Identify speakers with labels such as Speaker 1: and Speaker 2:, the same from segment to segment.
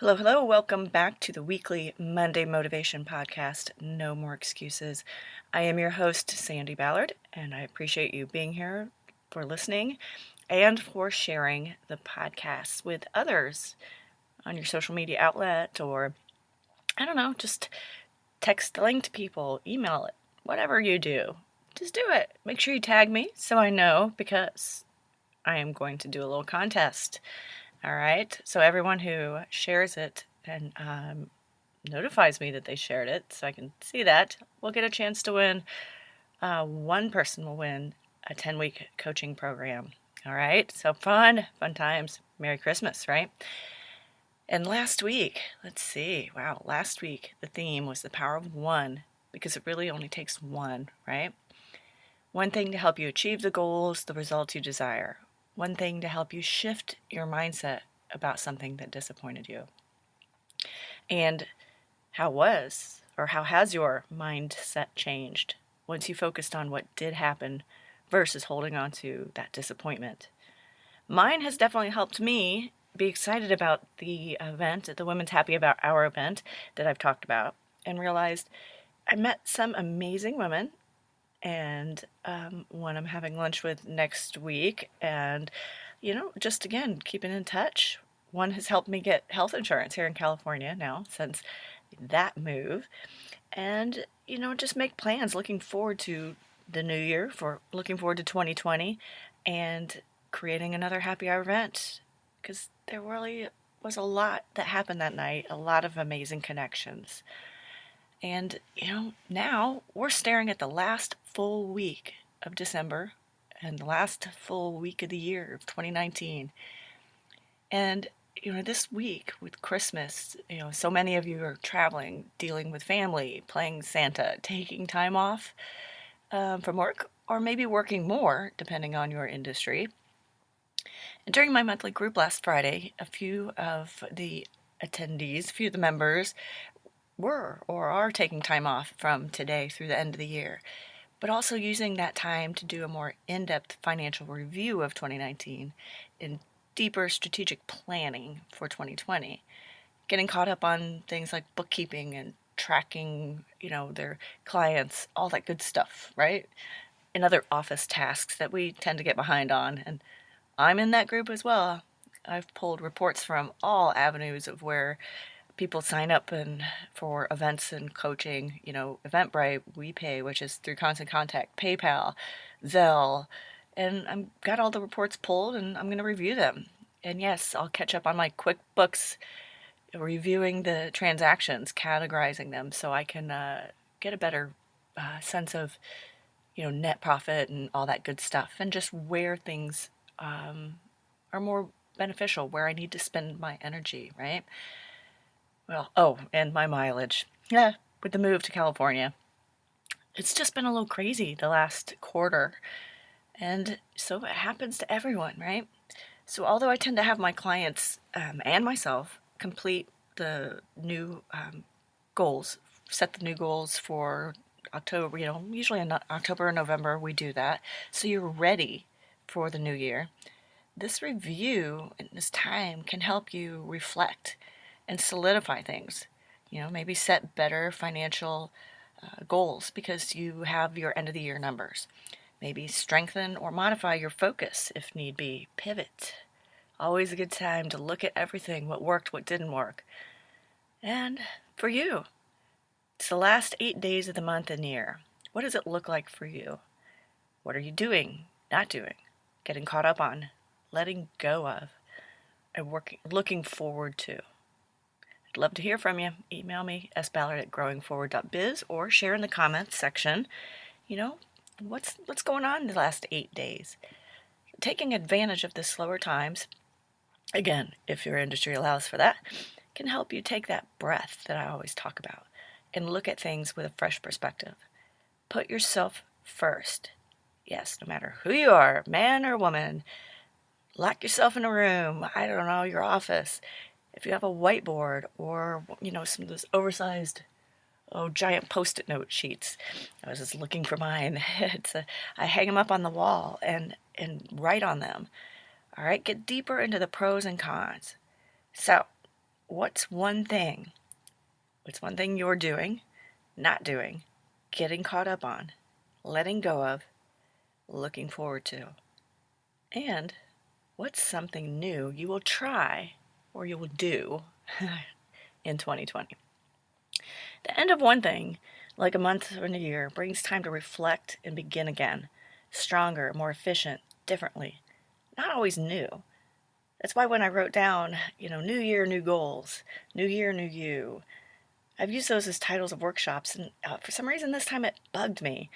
Speaker 1: Hello, hello. Welcome back to the weekly Monday Motivation Podcast, No More Excuses. I am your host, Sandi Ballard, and I appreciate you being here for listening and for sharing the podcast with others on your social media outlet or, I don't know, just text the link to people, email it, whatever you do. Just do it. Make sure you tag me so I know because I am going to do a little contest. All right, so everyone who shares it and notifies me that they shared it so I can see that will get a chance to win. One person will win a 10-week coaching program. All right, so fun times. Merry Christmas, right? And last week the theme was the power of one, because it really only takes one, right? One thing to help you achieve the goals, the results you desire. One thing to help you shift your mindset about something that disappointed you. And how has your mindset changed once you focused on what did happen versus holding on to that disappointment? Mine has definitely helped me be excited about the event, the Women's Happy About Hour event that I've talked about, and realized I met some amazing women, and one I'm having lunch with next week, and just again keeping in touch. One has helped me get health insurance here in California now since that move, and just make plans looking forward to the new year, looking forward to 2020 and creating another happy hour event, because there really was a lot that happened that night, a lot of amazing connections. And, now we're staring at the last full week of December and the last full week of the year of 2019. And, this week with Christmas, so many of you are traveling, dealing with family, playing Santa, taking time off from work, or maybe working more, depending on your industry. And during my monthly group last Friday, a few of the members were or are taking time off from today through the end of the year, but also using that time to do a more in-depth financial review of 2019 and deeper strategic planning for 2020, getting caught up on things like bookkeeping and tracking, their clients, all that good stuff, right? And other office tasks that we tend to get behind on. And I'm in that group as well. I've pulled reports from all avenues of where people sign up for events and coaching, Eventbrite, WePay, which is through Constant Contact, PayPal, Zelle, and I've got all the reports pulled and I'm going to review them. And yes, I'll catch up on my QuickBooks, reviewing the transactions, categorizing them so I can get a better sense of, net profit and all that good stuff, and just where things are more beneficial, where I need to spend my energy, right? Well, and my mileage. Yeah, with the move to California. It's just been a little crazy the last quarter. And so it happens to everyone, right? So although I tend to have my clients and myself complete the new goals, set the new goals for October, usually in October or November we do that. So you're ready for the new year. This review and this time can help you reflect and solidify things. Maybe set better financial goals because you have your end of the year numbers. Maybe strengthen or modify your focus if need be. Pivot. Always a good time to look at everything, what worked, what didn't work. And for you, it's the last 8 days of the month and year. What does it look like for you? What are you doing, not doing, getting caught up on, letting go of, and looking forward to? I'd love to hear from you. Email me, sballard@growingforward.biz, or share in the comments section, what's going on in the last 8 days. Taking advantage of the slower times, again, if your industry allows for that, can help you take that breath that I always talk about and look at things with a fresh perspective. Put yourself first. Yes, no matter who you are, man or woman, lock yourself in a room, I don't know, your office. If you have a whiteboard or, some of those oversized, giant Post-it note sheets. I was just looking for mine. I hang them up on the wall and write on them. All right, get deeper into the pros and cons. So, What's one thing? What's one thing you're doing, not doing, getting caught up on, letting go of, looking forward to? And what's something new you will try or you will do in 2020? The end of one thing, like a month or a year, brings time to reflect and begin again. Stronger, more efficient, differently. Not always new. That's why when I wrote down, new year, new goals, new year, new you, I've used those as titles of workshops, and for some reason this time it bugged me.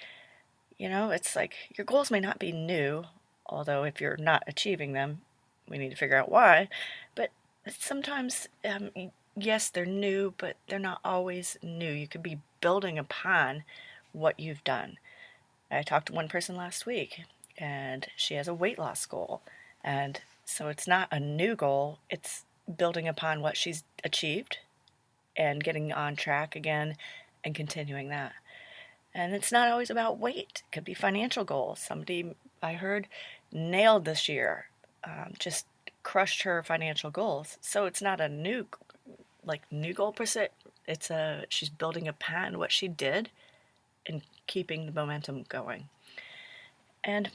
Speaker 1: It's like your goals may not be new, although if you're not achieving them, we need to figure out why. But sometimes, yes, they're new, but they're not always new. You could be building upon what you've done. I talked to one person last week, and she has a weight loss goal. And so it's not a new goal, it's building upon what she's achieved and getting on track again and continuing that. And it's not always about weight. It could be financial goals. Somebody I heard nailed this year, just crushed her financial goals. So it's not a new goal per se. She's building upon what she did and keeping the momentum going. And,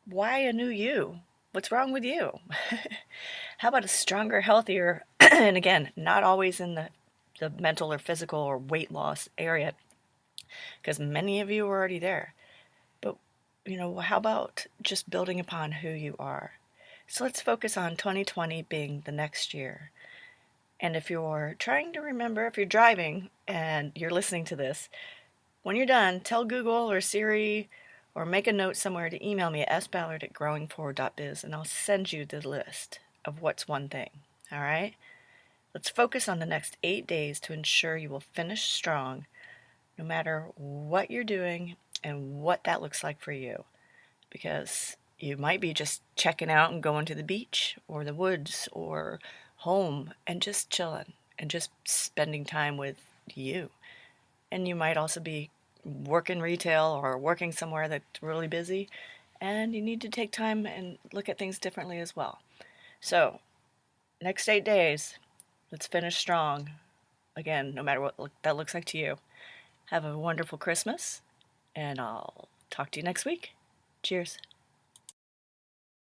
Speaker 1: why a new you? What's wrong with you? How about a stronger, healthier, and again, not always in the mental or physical or weight loss area, because many of you are already there. But, how about just building upon who you are? So let's focus on 2020 being the next year. And if you're trying to remember, if you're driving and you're listening to this, when you're done, tell Google or Siri or make a note somewhere to email me at sballard@growingforward.biz, and I'll send you the list of what's one thing. All right? Let's focus on the next 8 days to ensure you will finish strong, no matter what you're doing and what that looks like for you. Because you might be just checking out and going to the beach or the woods or home and just chilling and just spending time with you. And you might also be working retail or working somewhere that's really busy, and you need to take time and look at things differently as well. So, next 8 days, let's finish strong. Again, no matter what that looks like to you. Have a wonderful Christmas, and I'll talk to you next week. Cheers.